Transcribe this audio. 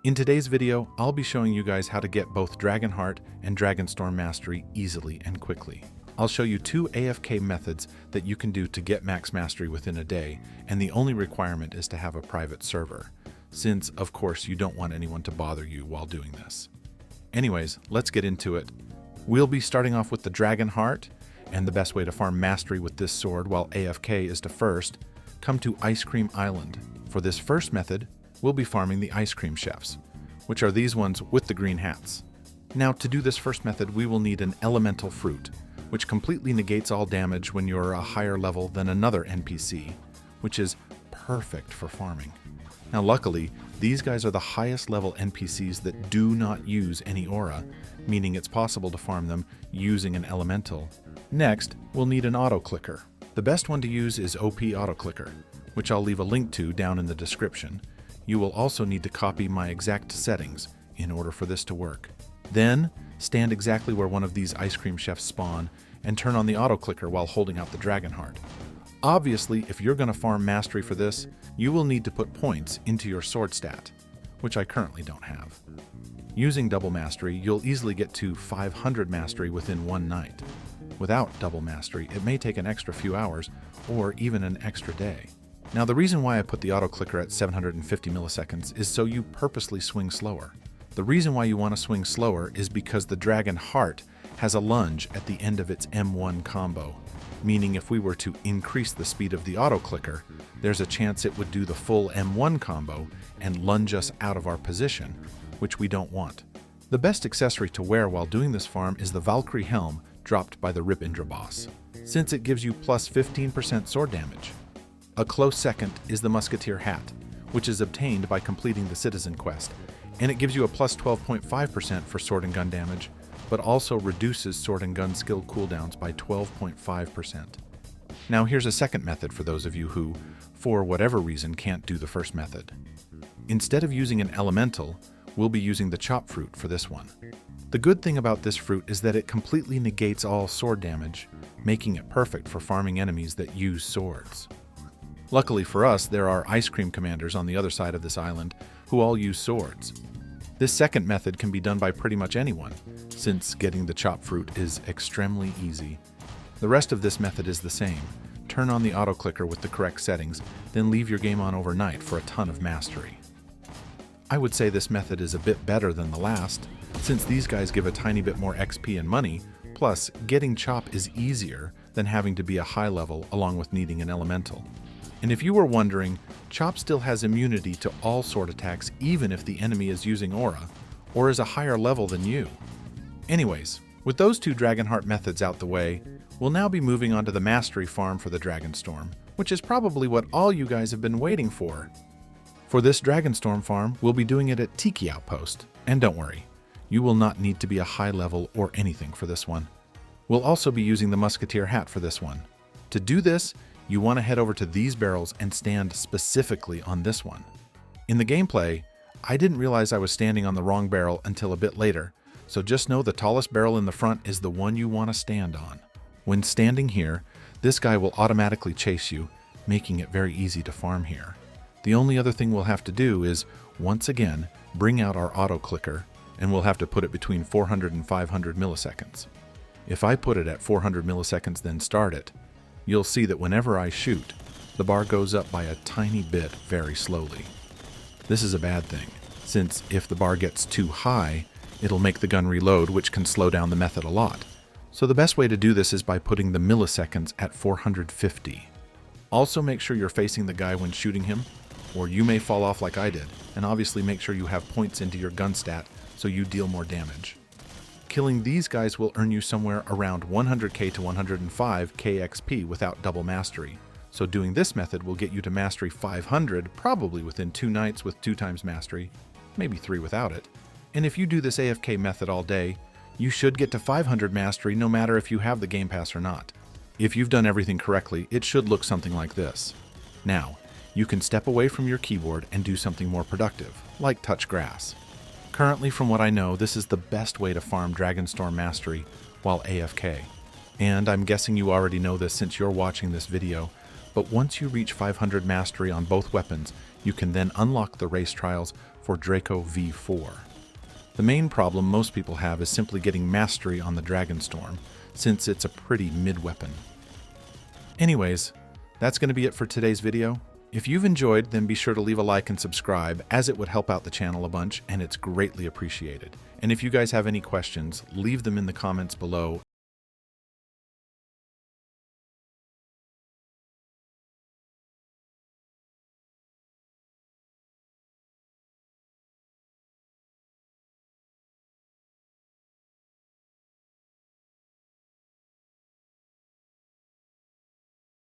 In today's video, I'll be showing you guys how to get both Dragonheart and Dragonstorm Mastery easily and quickly. I'll show you 2 AFK methods that you can do to get max mastery within a day, and the only requirement is to have a private server, since, of course, you don't want anyone to bother you while doing this. Anyways, let's get into it. We'll be starting off with the Dragonheart, and the best way to farm mastery with this sword while AFK is to first come to Ice Cream Island. For this first method, we'll be farming the ice cream chefs, which are these ones with the green hats. Now, to do this first method, we will need an elemental fruit, which completely negates all damage when you're a higher level than another NPC, which is perfect for farming. Now, luckily, these guys are the highest level NPCs that do not use any aura, meaning it's possible to farm them using an elemental. Next, we'll need an auto clicker. The best one to use is OP Auto Clicker, which I'll leave a link to down in the description. You will also need to copy my exact settings in order for this to work. Then, stand exactly where one of these ice cream chefs spawn and turn on the auto clicker while holding out the Dragonheart. Obviously, if you're going to farm mastery for this, you will need to put points into your sword stat, which I currently don't have. Using double mastery, you'll easily get to 500 mastery within one night. Without double mastery, it may take an extra few hours or even an extra day. Now, the reason why I put the auto clicker at 750 milliseconds is so you purposely swing slower. The reason why you want to swing slower is because the Dragonheart has a lunge at the end of its M1 combo, meaning if we were to increase the speed of the auto clicker, there's a chance it would do the full M1 combo and lunge us out of our position, which we don't want. The best accessory to wear while doing this farm is the Valkyrie helm dropped by the Rip Indra boss, since it gives you plus 15% sword damage. A close second is the Musketeer hat, which is obtained by completing the Citizen quest, and it gives you a plus 12.5% for sword and gun damage, but also reduces sword and gun skill cooldowns by 12.5%. Now here's a second method for those of you who, for whatever reason, can't do the first method. Instead of using an elemental, we'll be using the chop fruit for this one. The good thing about this fruit is that it completely negates all sword damage, making it perfect for farming enemies that use swords. Luckily for us, there are ice cream commanders on the other side of this island who all use swords. This second method can be done by pretty much anyone, since getting the chop fruit is extremely easy. The rest of this method is the same. Turn on the auto clicker with the correct settings, then leave your game on overnight for a ton of mastery. I would say this method is a bit better than the last, since these guys give a tiny bit more XP and money, plus getting chop is easier than having to be a high level along with needing an elemental. And if you were wondering, chop still has immunity to all sword attacks even if the enemy is using aura, or is a higher level than you. Anyways, with those 2 Dragonheart methods out the way, we'll now be moving on to the mastery farm for the Dragonstorm, which is probably what all you guys have been waiting for. For this Dragonstorm farm, we'll be doing it at Tiki Outpost, and don't worry, you will not need to be a high level or anything for this one. We'll also be using the Musketeer hat for this one. To do this, you want to head over to these barrels and stand specifically on this one. In the gameplay, I didn't realize I was standing on the wrong barrel until a bit later, so just know the tallest barrel in the front is the one you want to stand on. When standing here, this guy will automatically chase you, making it very easy to farm here. The only other thing we'll have to do is, once again, bring out our auto clicker, and we'll have to put it between 400 and 500 milliseconds. If I put it at 400 milliseconds then start it, you'll see that whenever I shoot, the bar goes up by a tiny bit very slowly. This is a bad thing, since if the bar gets too high, it'll make the gun reload, which can slow down the method a lot. So the best way to do this is by putting the milliseconds at 450. Also make sure you're facing the guy when shooting him, or you may fall off like I did, and obviously make sure you have points into your gun stat so you deal more damage. Killing these guys will earn you somewhere around 100k to 105k XP without double mastery, so doing this method will get you to mastery 500 probably within 2 nights with 2 times mastery, maybe 3 without it. And if you do this AFK method all day, you should get to 500 mastery no matter if you have the Game Pass or not. If you've done everything correctly, it should look something like this. Now, you can step away from your keyboard and do something more productive, like touch grass. Currently, from what I know, this is the best way to farm Dragonstorm Mastery while AFK. And I'm guessing you already know this since you're watching this video, but once you reach 500 mastery on both weapons, You can then unlock the race trials for Draco V4. The main problem most people have is simply getting mastery on the Dragonstorm, since it's a pretty mid-weapon. Anyways, that's going to be it for today's video. If you've enjoyed, then be sure to leave a like and subscribe, as it would help out the channel a bunch, and it's greatly appreciated. And if you guys have any questions, leave them in the comments below,